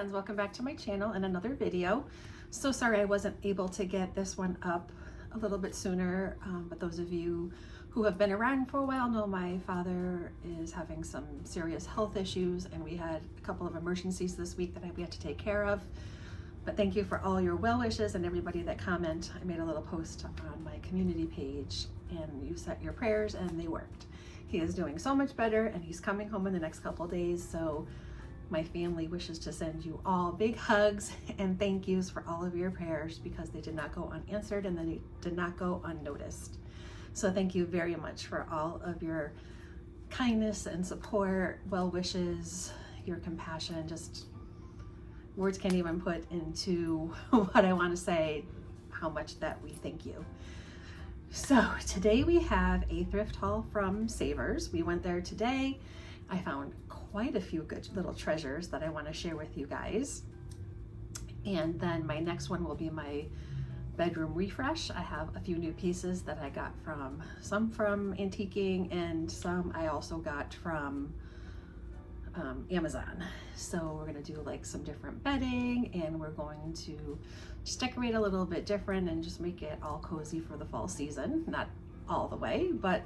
friends, welcome back to my channel and another video. So sorry I wasn't able to get this one up a little bit sooner, but those of you who have been around for a while know my father is having some serious health issues, and we had a couple of emergencies this week that we had to take care of. But thank you for all your well wishes and everybody that comment. I made a little post on my community page and you set your prayers and they worked. He is doing so much better and he's coming home in the next couple of days. So my family wishes to send you all big hugs and thank yous for all of your prayers, because they did not go unanswered and they did not go unnoticed. So thank you very much for all of your kindness and support, well wishes, your compassion. Just words can't even put into what I want to say, how much that we thank you. So today we have a thrift haul from Savers. We went there today. I found quite a few good little treasures that I want to share with you guys. And then my next one will be my bedroom refresh. I have a few new pieces that I got from, some from antiquing and some I also got from Amazon. So we're going to do like some different bedding, and we're going to just decorate a little bit different and just make it all cozy for the fall season. Not all the way, but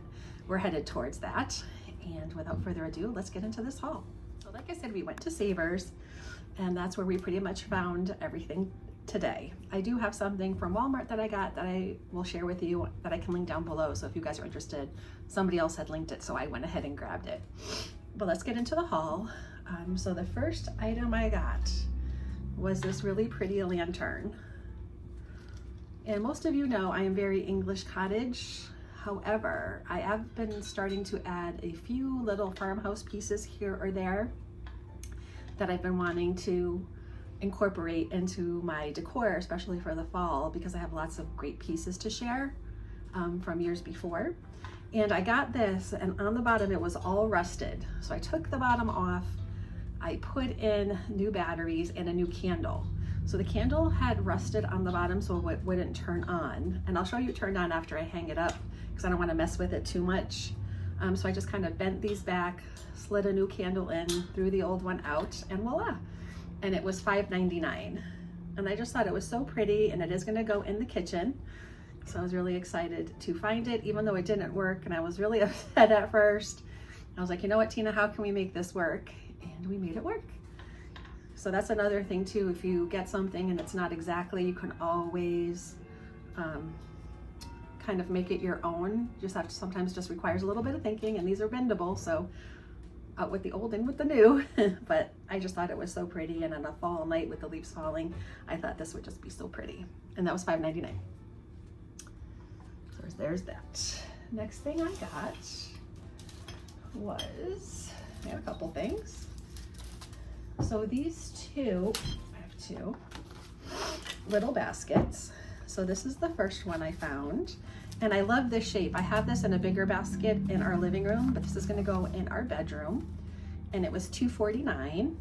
we're headed towards that. And without further ado, let's get into this haul. So like I said, we went to Savers, and that's where we pretty much found everything today. I do have something from Walmart that I got that I will share with you that I can link down below. So if you guys are interested, somebody else had linked it, so I went ahead and grabbed it. But let's get into the haul. So the first item I got was this really pretty lantern. And most of you know I am very English cottage. However, I have been starting to add a few little farmhouse pieces here or there that I've been wanting to incorporate into my decor, especially for the fall, because I have lots of great pieces to share from years before. And I got this, and on the bottom it was all rusted. So I took the bottom off, I put in new batteries and a new candle. So the candle had rusted on the bottom so it wouldn't turn on. And I'll show you it turned on after I hang it up, because I don't want to mess with it too much. So I just kind of bent these back, slid a new candle in, threw the old one out, and voila. And it was $5.99. And I just thought it was so pretty, and it is going to go in the kitchen. So I was really excited to find it, even though it didn't work. And I was really upset at first. I was like, you know what, Tina, how can we make this work? And we made it work. So that's another thing too. If you get something and it's not exactly, you can always kind of make it your own. You just have to, sometimes just requires a little bit of thinking, and these are bendable. So out with the old and with the new. But I just thought it was so pretty, and on a fall night with the leaves falling, I thought this would just be so pretty. And that was $5.99. So there's that. Next thing I got was, I had a couple things. So these two, I have two little baskets. So this is the first one I found, and I love this shape. I have this in a bigger basket in our living room, but this is gonna go in our bedroom, and it was $2.49,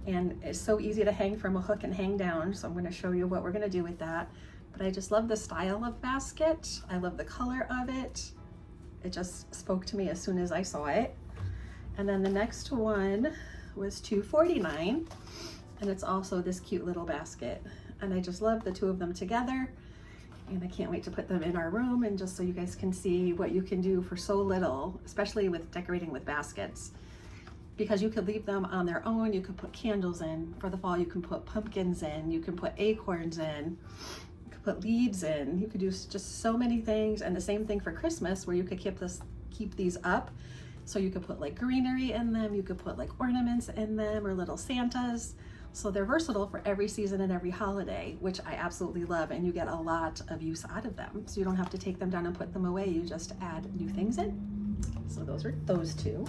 and it's so easy to hang from a hook and hang down. So I'm gonna show you what we're gonna do with that. But I just love the style of basket. I love the color of it. It just spoke to me as soon as I saw it. And then the next one was $2.49, and it's also this cute little basket. And I just love the two of them together, and I can't wait to put them in our room, and just so you guys can see what you can do for so little, especially with decorating with baskets, because you could leave them on their own. You could put candles in for the fall, you can put pumpkins in, you can put acorns in, you could put leaves in, you could do just so many things. And the same thing for Christmas, where you could keep these up. So you could put like greenery in them, you could put like ornaments in them, or little Santas. So they're versatile for every season and every holiday, which I absolutely love, and you get a lot of use out of them. So you don't have to take them down and put them away, you just add new things in. So those are those two.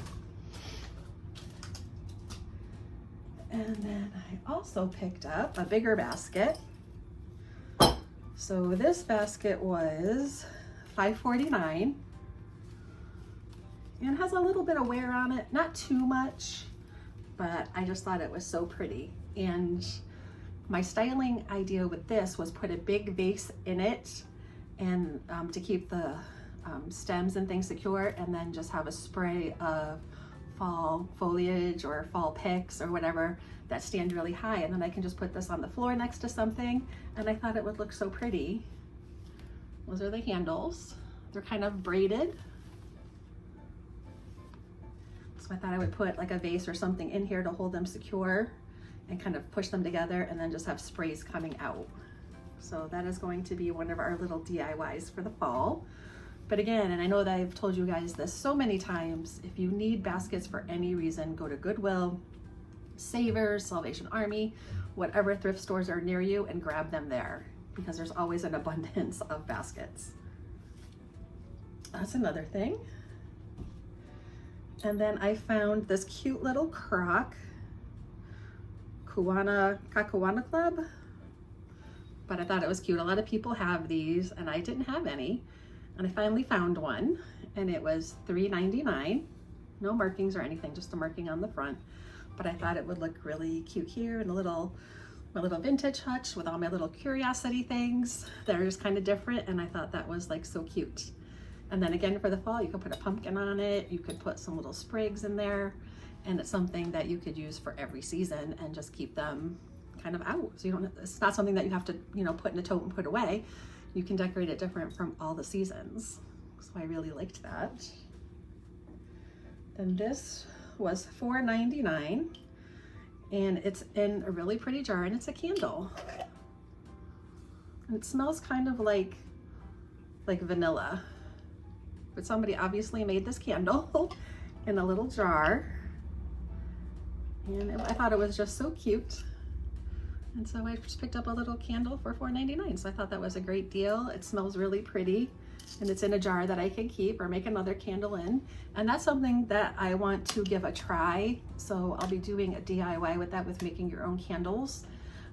And then I also picked up a bigger basket. So this basket was $5.49. and has a little bit of wear on it, not too much, but I just thought it was so pretty. And my styling idea with this was put a big vase in it, and to keep the stems and things secure, and then just have a spray of fall foliage or fall picks or whatever that stand really high, and then I can just put this on the floor next to something, and I thought it would look so pretty. Those are the handles. They're kind of braided. So I thought I would put like a vase or something in here to hold them secure and kind of push them together, and then just have sprays coming out. So that is going to be one of our little DIYs for the fall. But again, and I know that I've told you guys this so many times, if you need baskets for any reason, go to Goodwill, Savers, Salvation Army, whatever thrift stores are near you, and grab them there, because there's always an abundance of baskets. That's another thing. And then I found this cute little crock, Kakuana Club, but I thought it was cute. A lot of people have these and I didn't have any, and I finally found one, and it was $3.99. No markings or anything, just a marking on the front, but I thought it would look really cute here in my little vintage hutch with all my little curiosity things that are just kind of different, and I thought that was like so cute. And then again, for the fall, you could put a pumpkin on it, you could put some little sprigs in there, and it's something that you could use for every season and just keep them kind of out. So you don't, it's not something that you have to, you know, put in a tote and put away. You can decorate it different from all the seasons. So I really liked that. Then this was $4.99, and it's in a really pretty jar, and it's a candle. And it smells kind of like vanilla. But somebody obviously made this candle in a little jar, and I thought it was just so cute. And so I just picked up a little candle for $4.99. So I thought that was a great deal. It smells really pretty, and it's in a jar that I can keep or make another candle in. And that's something that I want to give a try. So I'll be doing a DIY with that, with making your own candles.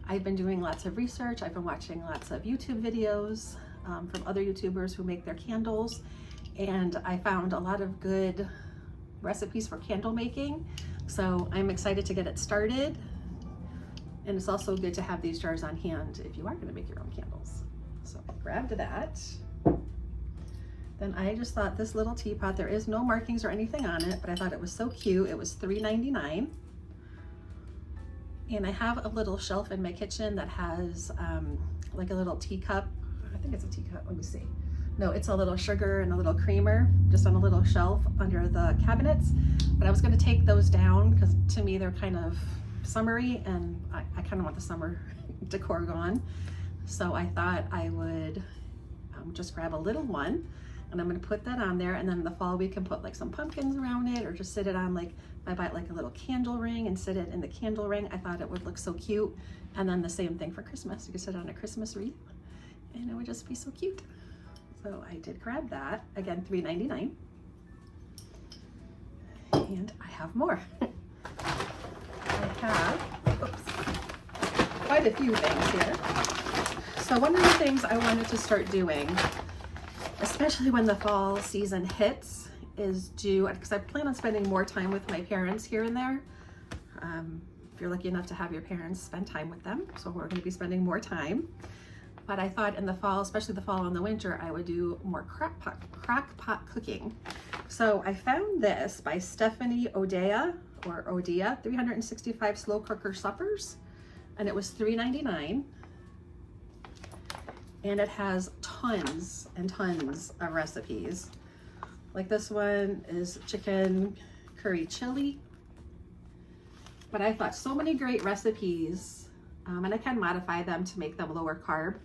I've been doing lots of research. I've been watching lots of YouTube videos from other YouTubers who make their candles. And I found a lot of good recipes for candle making. So I'm excited to get it started. And it's also good to have these jars on hand if you are going to make your own candles. So I grabbed that. Then I just thought this little teapot, there is no markings or anything on it, but I thought it was so cute. It was $3.99. And I have a little shelf in my kitchen that has like a little teacup. I think it's a teacup, let me see. No, it's a little sugar and a little creamer just on a little shelf under the cabinets. But I was going to take those down because to me they're kind of summery, and I kind of want the summer decor gone. So I thought I would just grab a little one, and I'm going to put that on there, and then in the fall we can put like some pumpkins around it, or just sit it on, like if I buy like a little candle ring and sit it in the candle ring. I thought it would look so cute. And then the same thing for Christmas. You could sit it on a Christmas wreath and it would just be so cute. So I did grab that. Again, $3.99. And I have more. I have quite a few things here. So one of the things I wanted to start doing, especially when the fall season hits, is because I plan on spending more time with my parents here and there. If you're lucky enough to have your parents, spend time with them. So we're going to be spending more time. But I thought in the fall, especially the fall and the winter, I would do more crock pot cooking. So I found this by Stephanie Odea, 365 slow cooker suppers, and it was $3.99. And it has tons and tons of recipes. Like this one is chicken curry chili. But I thought so many great recipes, and I can modify them to make them lower carb.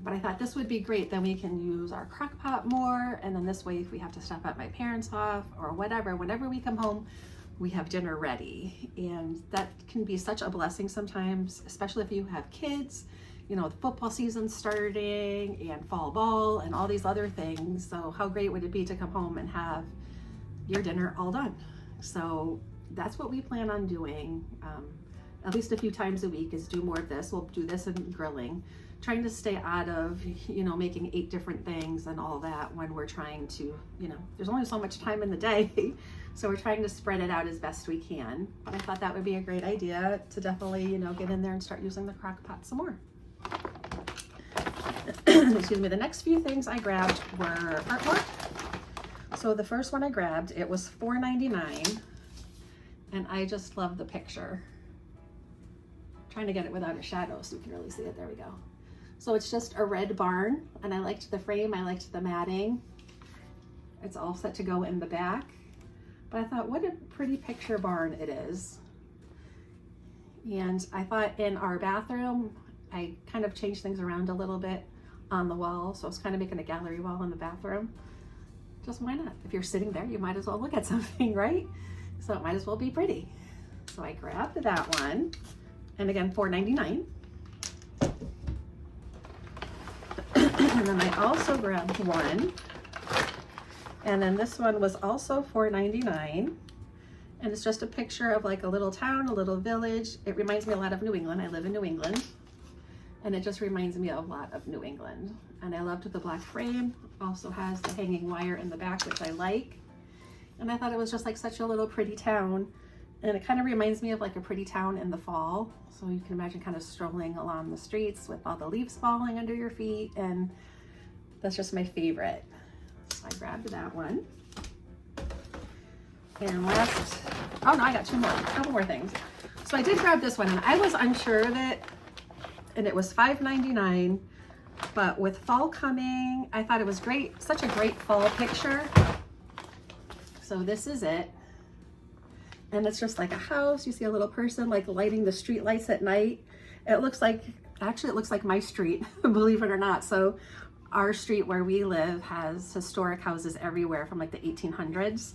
But I thought this would be great. Then we can use our crock pot more, and then this way, if we have to stop at my parents' off or whatever, whenever we come home, we have dinner ready. And that can be such a blessing sometimes, especially if you have kids. You know, the football season's starting and fall ball and all these other things. So how great would it be to come home and have your dinner all done? So that's what we plan on doing, at least a few times a week, is do more of this. We'll do this and grilling, trying to stay out of, you know, making 8 different things and all that when we're trying to, you know, there's only so much time in the day. So we're trying to spread it out as best we can. But I thought that would be a great idea to definitely, you know, get in there and start using the crock pot some more. Excuse me. The next few things I grabbed were artwork. So the first one I grabbed, it was $4.99. And I just love the picture. I'm trying to get it without a shadow so you can really see it. There we go. So it's just a red barn, and I liked the frame, I liked the matting. It's all set to go in the back. But I thought, what a pretty picture barn it is. And I thought in our bathroom, I kind of changed things around a little bit on the wall. So I was kind of making a gallery wall in the bathroom. Just why not? If you're sitting there, you might as well look at something, right? So it might as well be pretty. So I grabbed that one. And again, $4.99. And then I also grabbed one. And then this one was also $4.99. And it's just a picture of like a little town, a little village. It reminds me a lot of New England. I live in New England. And it just reminds me a lot of New England. And I loved the black frame. Also has the hanging wire in the back, which I like. And I thought it was just like such a little pretty town. And it kind of reminds me of like a pretty town in the fall. So you can imagine kind of strolling along the streets with all the leaves falling under your feet. And that's just my favorite. So I grabbed that one. And last, oh no, I got a couple more things. So I did grab this one, and I was unsure of it, and it was $5.99. But with fall coming, I thought it was great, such a great fall picture. So this is it. And it's just like a house. You see a little person like lighting the street lights at night. It looks like, actually it looks like my street, believe it or not. So our street where we live has historic houses everywhere from like the 1800s.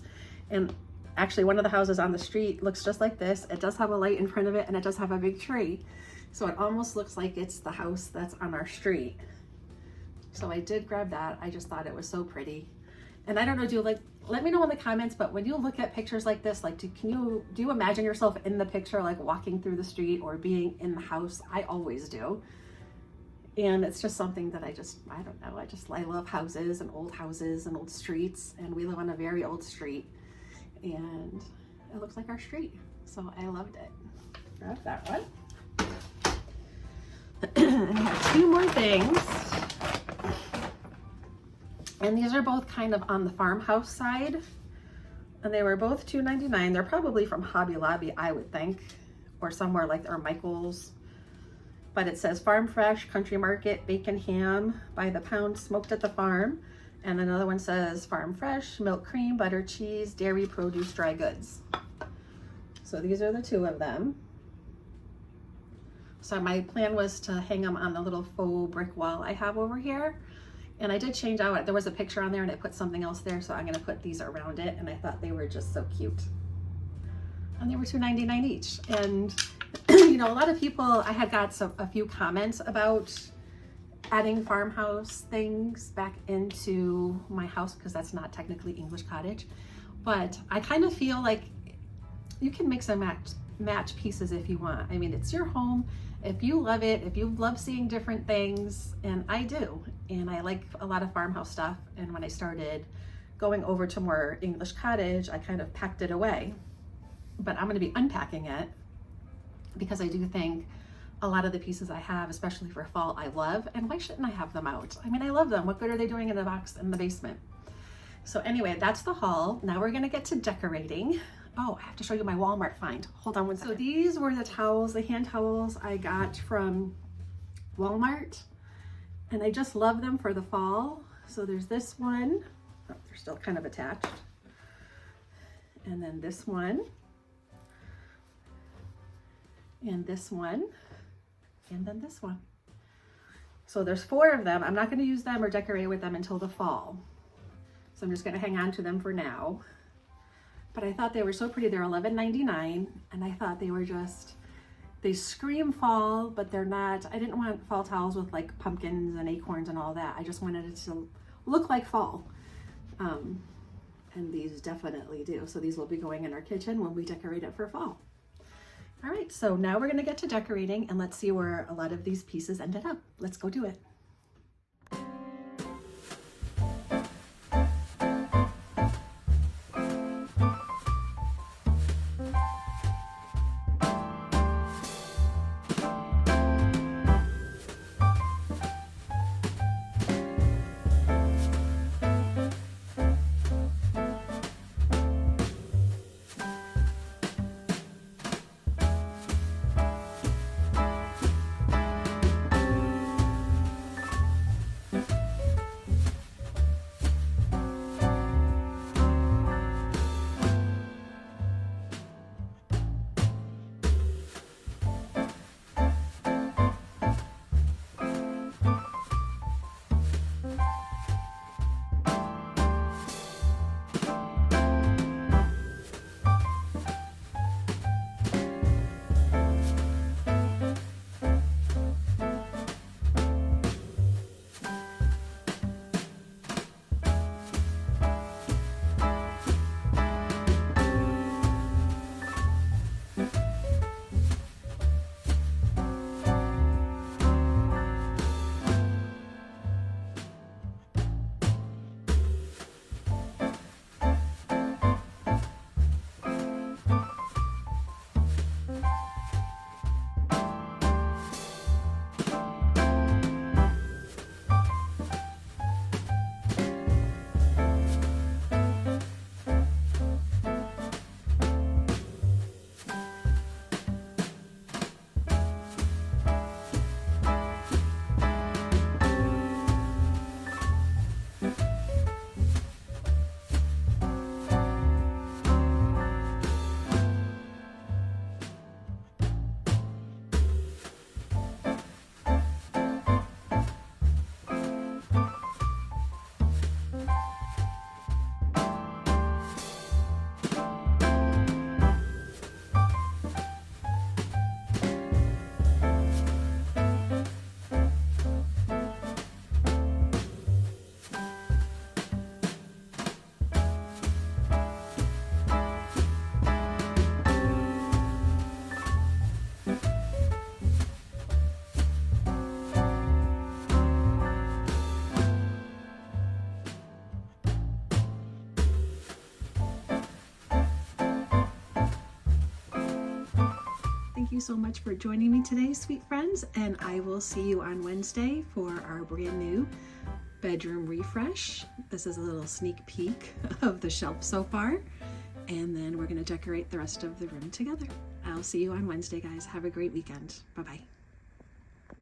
And actually one of the houses on the street looks just like this. It does have a light in front of it, and it does have a big tree. So it almost looks like it's the house that's on our street. So I did grab that. I just thought it was so pretty. And I don't know, let me know in the comments, but when you look at pictures like this, like do you imagine yourself in the picture, like walking through the street or being in the house? I always do. And it's just something that I don't know. I love houses and old streets, and we live on a very old street, and it looks like our street. So I loved it. Grab that one. And I have two more things. And these are both kind of on the Farmhouse side. And they were both $2.99. They're probably from Hobby Lobby, I would think, or somewhere like, or Michael's. But it says Farm Fresh, Country Market, Bacon Ham, by the pound, smoked at the farm. And another one says Farm Fresh, Milk Cream, Butter Cheese, Dairy Produce, Dry Goods. So these are the two of them. So my plan was to hang them on the little faux brick wall I have over here. And I did change out, there was a picture on there and I put something else there, so I'm gonna put these around it, and I thought they were just so cute. And they were $2.99 each. And you know, a lot of people, I had got a few comments about adding Farmhouse things back into my house, because that's not technically English cottage. But I kind of feel like you can mix and match pieces if you want. I mean, it's your home. If you love it, if you love seeing different things, and I do, and I like a lot of Farmhouse stuff, and when I started going over to more English cottage, I kind of packed it away. But I'm going to be unpacking it, because I do think a lot of the pieces I have, especially for fall, I love, and why shouldn't I have them out? I mean, I love them. What good are they doing in a box in the basement? So anyway, that's the haul. Now we're going to get to decorating. Oh, I have to show you my Walmart find. Hold on one second. So these were the towels, the hand towels I got from Walmart, and I just love them for the fall. So there's this one. Oh, they're still kind of attached. And then this one. And this one. And then this one. So there's 4 of them. I'm not going to use them or decorate with them until the fall. So I'm just going to hang on to them for now. But I thought they were so pretty. They're $11.99, and I thought they were just, they scream fall, but they're not. I didn't want fall towels with like pumpkins and acorns and all that. I just wanted it to look like fall. And these definitely do. So these will be going in our kitchen when we decorate it for fall. All right, so now we're gonna get to decorating, and let's see where a lot of these pieces ended up. Let's go do it. you so much for joining me today, sweet friends, and I will see you on Wednesday for our brand new bedroom refresh. This is a little sneak peek of the shelf so far, and then we're going to decorate the rest of the room together. I'll see you on Wednesday, guys. Have a great weekend. Bye-bye.